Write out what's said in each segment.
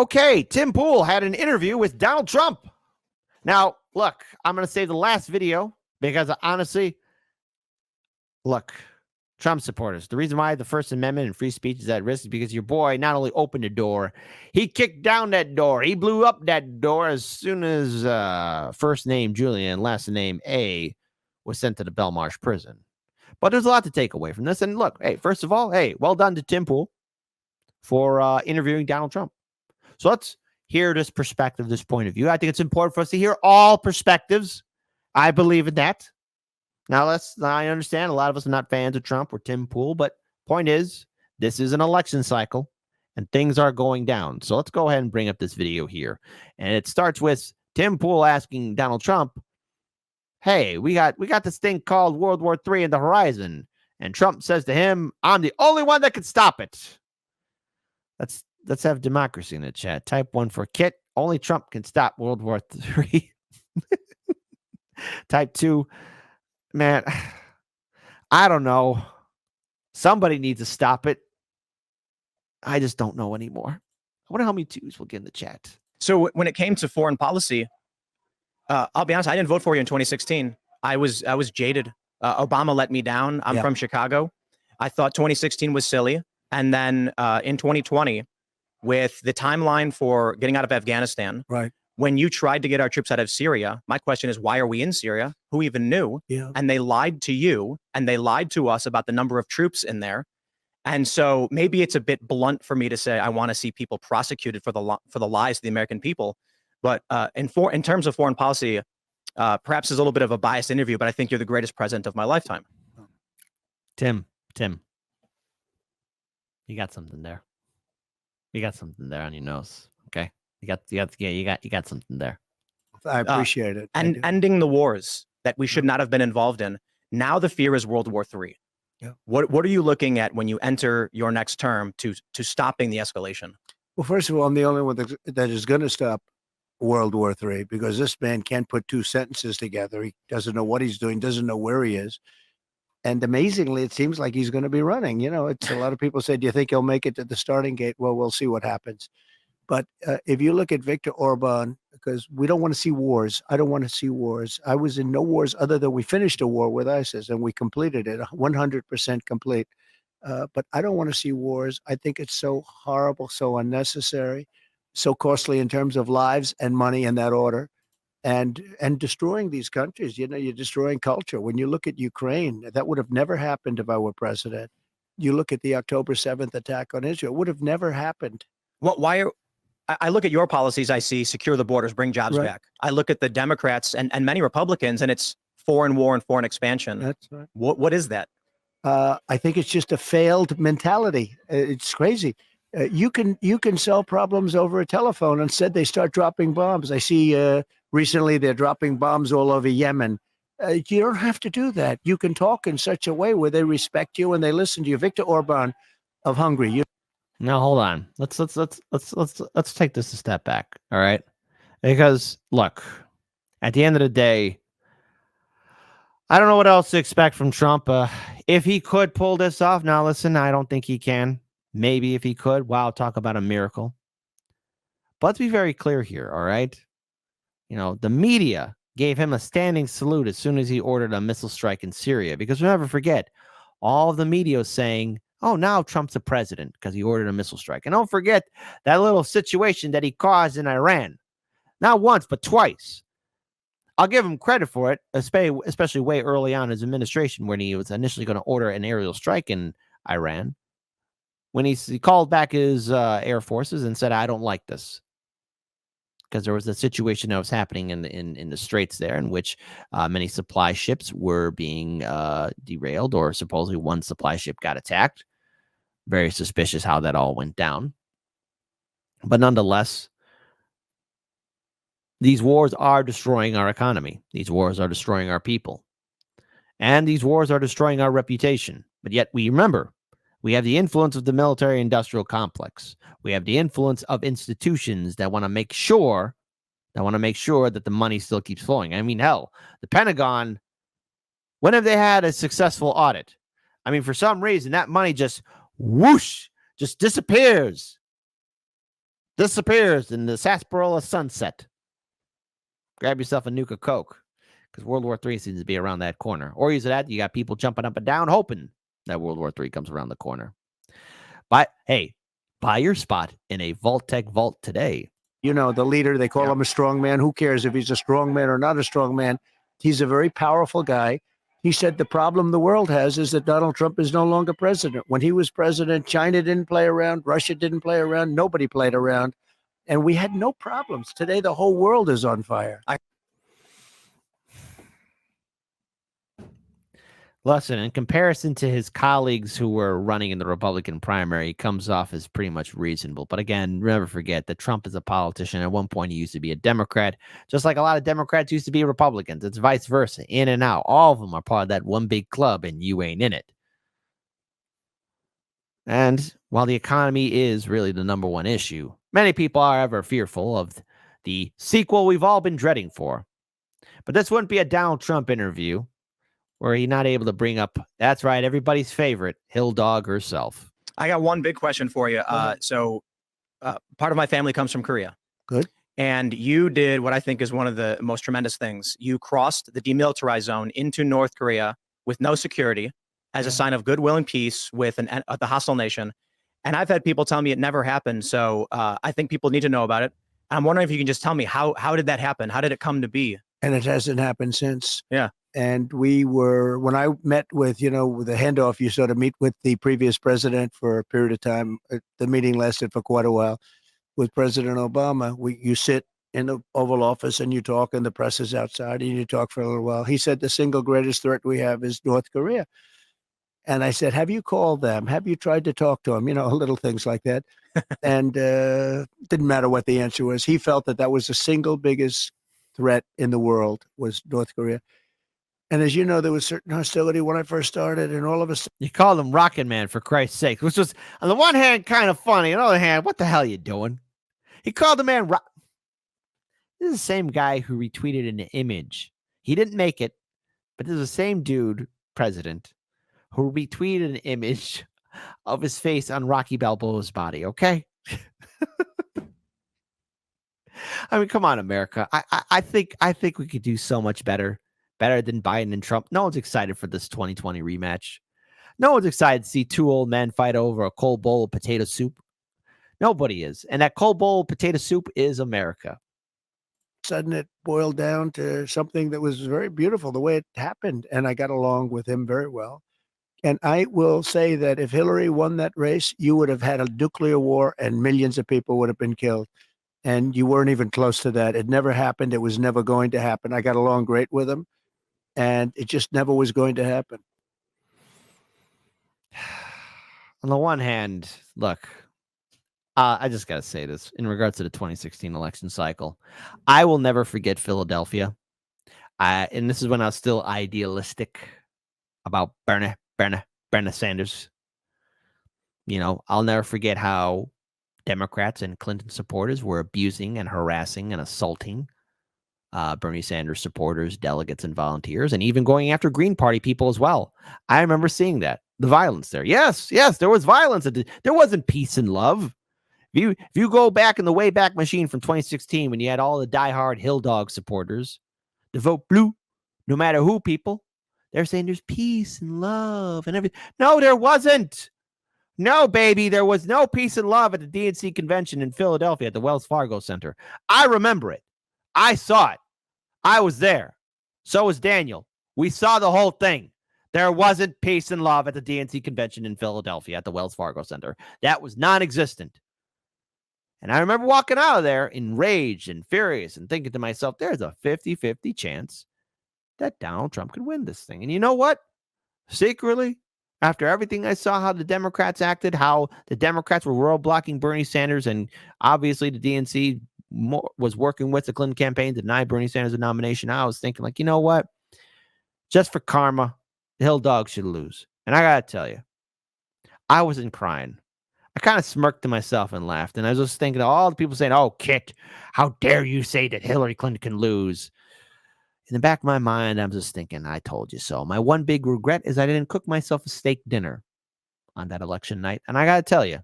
Okay, Tim Pool had an interview with Donald Trump. Now, look, I'm going to say the last video because honestly, look, Trump supporters, the reason why the First Amendment and free speech is at risk is because your boy not only opened the door, he kicked down that door. He blew up that door as soon as first name Julian, last name A was sent to the Belmarsh prison. But there's a lot to take away from this. And look, hey, first of all, hey, well done to Tim Pool for interviewing Donald Trump. So let's hear this perspective, this point of view. I think it's important for us to hear all perspectives. I believe in that. Now, I understand a lot of us are not fans of Trump or Tim Pool, but point is, this is an election cycle and things are going down. So let's go ahead and bring up this video here. And it starts with Tim Pool asking Donald Trump, hey, we got this thing called World War III in the horizon. And Trump says to him, I'm the only one that can stop it. Let's have democracy in the chat. Type 1 for Kit. Only Trump can stop World War III. Type 2. Man, I don't know. Somebody needs to stop it. I just don't know anymore. I wonder how many twos we'll get in the chat. So when it came to foreign policy, I'll be honest, I didn't vote for you in 2016. I was jaded. Obama let me down. I'm from Chicago. I thought 2016 was silly. And then in 2020, with the timeline for getting out of Afghanistan, right? When you tried to get our troops out of Syria, my question is, why are we in Syria? Who even knew? Yeah. And they lied to you and they lied to us about the number of troops in there. And so maybe it's a bit blunt for me to say I want to see people prosecuted for the lies to the American people. But in terms of foreign policy, perhaps it's a little bit of a biased interview, but I think you're the greatest president of my lifetime. Tim, you got something there. You got something there on your nose. Okay. You got something there. I appreciate it. And ending the wars that we should not have been involved in. Now the fear is World War III. Yeah. What are you looking at when you enter your next term to stopping the escalation? Well, first of all, I'm the only one that is going to stop World War III because this man can't put two sentences together. He doesn't know what he's doing, doesn't know where he is. And amazingly, it seems like he's going to be running. You know, it's a lot of people say, do you think he'll make it to the starting gate? Well, we'll see what happens. But if you look at Viktor Orban, because we don't want to see wars. I don't want to see wars. I was in no wars other than we finished a war with ISIS and we completed it 100% complete. But I don't want to see wars. I think it's so horrible, so unnecessary, so costly in terms of lives and money in that order. And destroying these countries, you know, you're destroying culture. When you look at Ukraine, that would have never happened if I were president. You look at the October 7th attack on Israel, it would have never happened. I look at your policies, I see secure the borders, bring jobs back. I look at the Democrats and many Republicans, and it's foreign war and foreign expansion. That's right. What is that? I think it's just a failed mentality. It's crazy. You can solve problems over a telephone. Instead, they start dropping bombs. I see recently they're dropping bombs all over Yemen. You don't have to do that. You can talk in such a way where they respect you and they listen to you. Viktor Orban of Hungary. Now hold on. Let's take this a step back. All right, because look, at the end of the day, I don't know what else to expect from Trump. If he could pull this off, now listen, I don't think he can. Maybe if he could, wow, talk about a miracle. But let's be very clear here, all right? You know, the media gave him a standing salute as soon as he ordered a missile strike in Syria. Because never forget, all of the media is saying, oh, now Trump's a president because he ordered a missile strike. And don't forget that little situation that he caused in Iran. Not once, but twice. I'll give him credit for it, especially way early on in his administration when he was initially going to order an aerial strike in Iran. When he called back his air forces and said, I don't like this. Because there was a situation that was happening in the straits there in which many supply ships were being derailed, or supposedly one supply ship got attacked. Very suspicious how that all went down. But nonetheless, these wars are destroying our economy. These wars are destroying our people. And these wars are destroying our reputation. But yet we remember, we have the influence of the military-industrial complex. We have the influence of institutions that want to make sure that the money still keeps flowing. I mean, hell, the Pentagon, when have they had a successful audit? I mean, for some reason, that money just whoosh, just disappears. disappears in the sarsaparilla sunset. Grab yourself a nuke of Coke, because World War III seems to be around that corner. Or use that, you got people jumping up and down hoping that World War III comes around the corner. But hey, buy your spot in a Vault-Tec vault today. You know, the leader, they call Yeah. him a strong man. Who cares if he's a strong man or not a strong man? He's a very powerful guy. He said the problem the world has is that Donald Trump is no longer president. When he was president, China didn't play around, Russia didn't play around, nobody played around, and we had no problems. Today, the whole world is on fire. Listen, in comparison to his colleagues who were running in the Republican primary, he comes off as pretty much reasonable. But again, never forget that Trump is a politician. At one point, he used to be a Democrat, just like a lot of Democrats used to be Republicans. It's vice versa, in and out. All of them are part of that one big club, and you ain't in it. And while the economy is really the number one issue, many people are ever fearful of the sequel we've all been dreading for. But this wouldn't be a Donald Trump interview where he's not able to bring up, that's right, everybody's favorite, Hill Dog herself. I got one big question for you. So part of my family comes from Korea. Good. And you did what I think is one of the most tremendous things. You crossed the demilitarized zone into North Korea with no security as a sign of goodwill and peace with the hostile nation. And I've had people tell me it never happened. So I think people need to know about it. I'm wondering if you can just tell me how did that happen? How did it come to be? And it hasn't happened since. Yeah. And when I met with, with the handoff, you sort of meet with the previous president for a period of time. The meeting lasted for quite a while. With President Obama, you sit in the Oval Office and you talk, and the press is outside, and you talk for a little while. He said the single greatest threat we have is North Korea. And I said, have you called them? Have you tried to talk to them? Little things like that. And didn't matter what the answer was. He felt that was the single biggest threat in the world was North Korea. And as you know, there was certain hostility when I first started, and all of a sudden, You called him Rocket Man, for Christ's sake, which was, on the one hand, kind of funny. On the other hand, what the hell are you doing? He called the man This is the same guy who retweeted an image. He didn't make it, but this is the same dude, president, who retweeted an image of his face on Rocky Balboa's body, okay? I mean, come on, America. I think we could do so much better than Biden and Trump. No one's excited for this 2020 rematch. No one's excited to see two old men fight over a cold bowl of potato soup. Nobody is. And that cold bowl of potato soup is America. sudden it boiled down to something that was very beautiful, the way it happened. And I got along with him very well. And I will say that if Hillary won that race, you would have had a nuclear war and millions of people would have been killed. And you weren't even close to that. It never happened. It was never going to happen. I got along great with him. And it just never was going to happen. On the one hand, look, I just got to say this in regards to the 2016 election cycle. I will never forget Philadelphia. And this is when I was still idealistic about Bernie Sanders. You know, I'll never forget how Democrats and Clinton supporters were abusing and harassing and assaulting Bernie Sanders supporters, delegates, and volunteers, and even going after Green Party people as well. I remember seeing that, the violence there. Yes, there was violence. There wasn't peace and love. If you go back in the Wayback Machine from 2016, when you had all the diehard Hill Dog supporters to vote blue, no matter who, people, they're saying there's peace and love and everything. No, there wasn't. No, baby, there was no peace and love at the DNC convention in Philadelphia at the Wells Fargo Center. I remember it. I saw it. I was there. So was Daniel. We saw the whole thing. There wasn't peace and love at the DNC convention in Philadelphia at the Wells Fargo Center. That was non-existent. And I remember walking out of there enraged and furious and thinking to myself, there's a 50-50 chance that Donald Trump could win this thing. And you know what? Secretly, after everything I saw, how the Democrats acted, how the Democrats were roadblocking Bernie Sanders, and obviously the DNC was working with the Clinton campaign to deny Bernie Sanders a nomination, I was thinking, like, you know what? Just for karma, the Hill Dog should lose. And I got to tell you, I wasn't crying. I kind of smirked to myself and laughed. And I was just thinking of all the people saying, oh, Kit, how dare you say that Hillary Clinton can lose? In the back of my mind, I'm just thinking, I told you so. My one big regret is I didn't cook myself a steak dinner on that election night. And I got to tell you,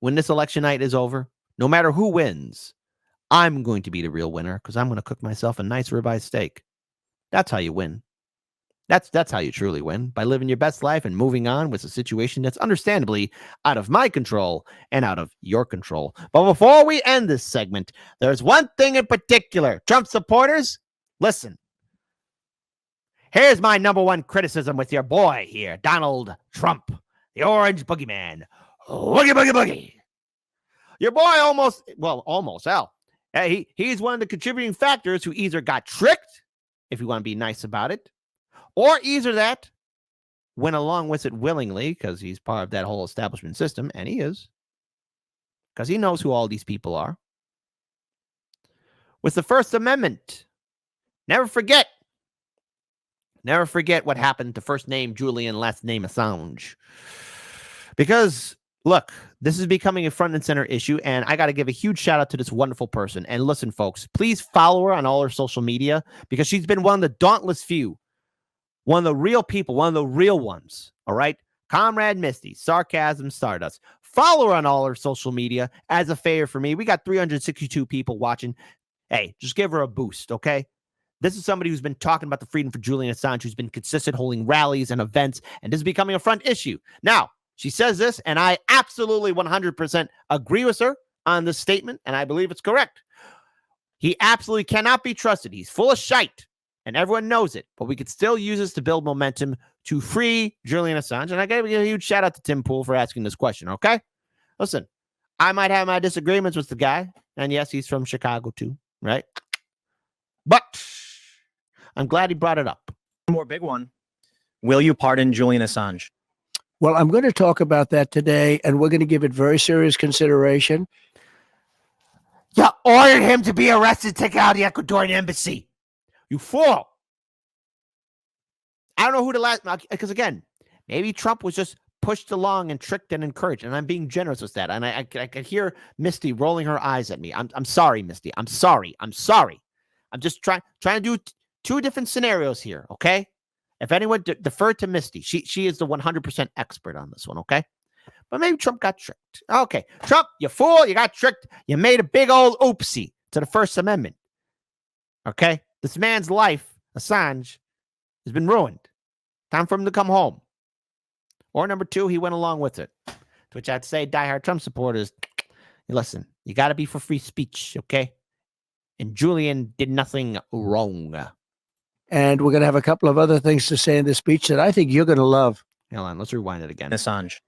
when this election night is over, no matter who wins, I'm going to be the real winner because I'm going to cook myself a nice ribeye steak. That's how you win. That's how you truly win, by living your best life and moving on with a situation that's understandably out of my control and out of your control. But before we end this segment, there's one thing in particular. Trump supporters, listen. Here's my number one criticism with your boy here, Donald Trump, the orange boogeyman. Boogie, boogie, boogie. Your boy almost, hell. He's one of the contributing factors who either got tricked, if you want to be nice about it, or either that went along with it willingly because he's part of that whole establishment system, and he is, because he knows who all these people are. With the First Amendment, never forget what happened to first name Julian, last name Assange. Because, look, this is becoming a front and center issue, and I got to give a huge shout out to this wonderful person. And listen, folks, please follow her on all her social media because she's been one of the dauntless few. One of the real people, one of the real ones, all right? Comrade Misty, Sarcasm Stardust. Follow her on all her social media as a favor for me. We got 362 people watching. Hey, just give her a boost, okay? This is somebody who's been talking about the freedom for Julian Assange, who's been consistent holding rallies and events, and this is becoming a front issue. Now, she says this, and I absolutely 100% agree with her on this statement, and I believe it's correct. He absolutely cannot be trusted. He's full of shite. And everyone knows it, but we could still use this to build momentum to free Julian Assange. And I got to give a huge shout out to Tim Pool for asking this question, okay? Listen, I might have my disagreements with the guy, and yes, he's from Chicago too, right? But I'm glad he brought it up. One more big one. Will you pardon Julian Assange? Well, I'm going to talk about that today, and we're going to give it very serious consideration. You ordered him to be arrested, taken out of the Ecuadorian embassy. You fool. I don't know who the last, because again, maybe Trump was just pushed along and tricked and encouraged, and I'm being generous with that. And I could hear Misty rolling her eyes at me. I'm sorry, Misty. I'm sorry. I'm just trying to do two different scenarios here, okay? If anyone defer to Misty, she is the 100% expert on this one, okay? But maybe Trump got tricked. Okay, Trump, you fool, you got tricked. You made a big old oopsie to the First Amendment, okay? This man's life, Assange, has been ruined. Time for him to come home. Or number two, he went along with it. To which I'd say, diehard Trump supporters, listen, you got to be for free speech, okay? And Julian did nothing wrong. And we're going to have a couple of other things to say in this speech that I think you're going to love. Hold on, let's rewind it again. Assange.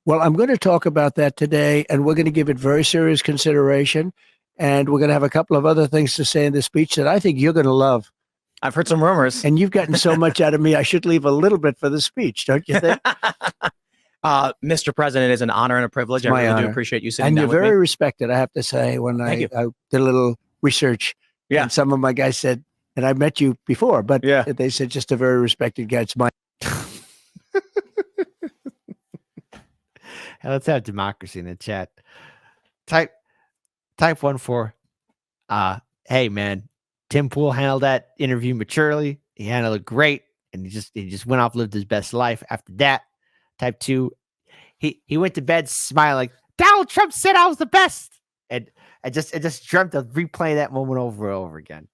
Well, I'm going to talk about that today, and we're going to give it very serious consideration. And we're going to have a couple of other things to say in this speech that I think you're going to love. I've heard some rumors. And you've gotten so much out of me, I should leave a little bit for the speech, don't you think? Mr. President, it is an honor and a privilege. I My really do honor. appreciate you sitting And down you're with very me. respected, I have to say. When I Thank you. did a little research, Yeah. and some of my guys said, and I met you before, but Yeah. they said just a very respected guy. It's my Let's have democracy in the chat. Type one for hey man, Tim Pool handled that interview maturely. He handled it great, and he just went off, lived his best life after that. Type two, he went to bed smiling. Donald Trump said I was the best. And I just dreamt of replaying that moment over and over again.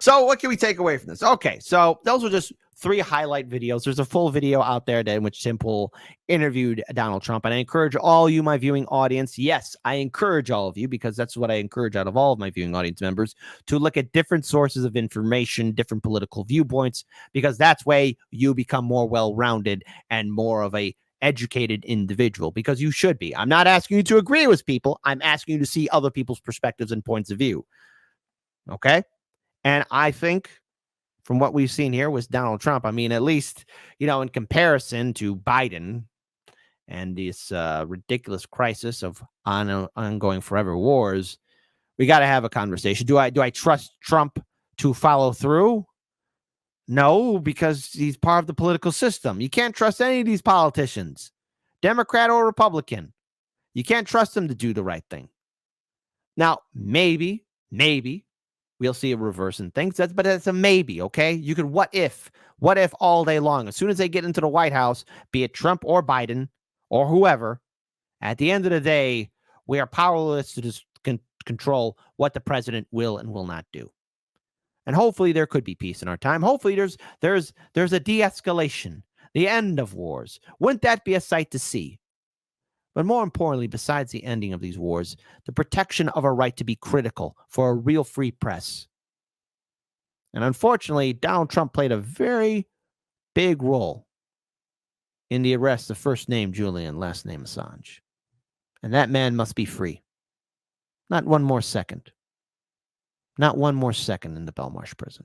So what can we take away from this? Okay, so those were just 3 highlight videos. There's a full video out there in which Tim Pool interviewed Donald Trump. And I encourage all you, my viewing audience. Yes, I encourage all of you, because that's what I encourage out of all of my viewing audience members, to look at different sources of information, different political viewpoints, because that's way you become more well-rounded and more of a educated individual, because you should be. I'm not asking you to agree with people. I'm asking you to see other people's perspectives and points of view. Okay? And I think from what we've seen here with Donald Trump, I mean, at least, in comparison to Biden and this ridiculous crisis of ongoing forever wars, we got to have a conversation. Do I trust Trump to follow through? No, because he's part of the political system. You can't trust any of these politicians, Democrat or Republican. You can't trust them to do the right thing. Now, maybe we'll see a reverse in things. But that's a maybe, okay? You could what if all day long. As soon as they get into the White House, be it Trump or Biden or whoever, at the end of the day, we are powerless to just control what the president will and will not do. And hopefully there could be peace in our time. Hopefully there's a de-escalation, the end of wars. Wouldn't that be a sight to see? But more importantly, besides the ending of these wars, the protection of a right to be critical for a real free press. And unfortunately, Donald Trump played a very big role in the arrest of first name Julian, last name Assange. And that man must be free. Not one more second. Not one more second in the Belmarsh prison.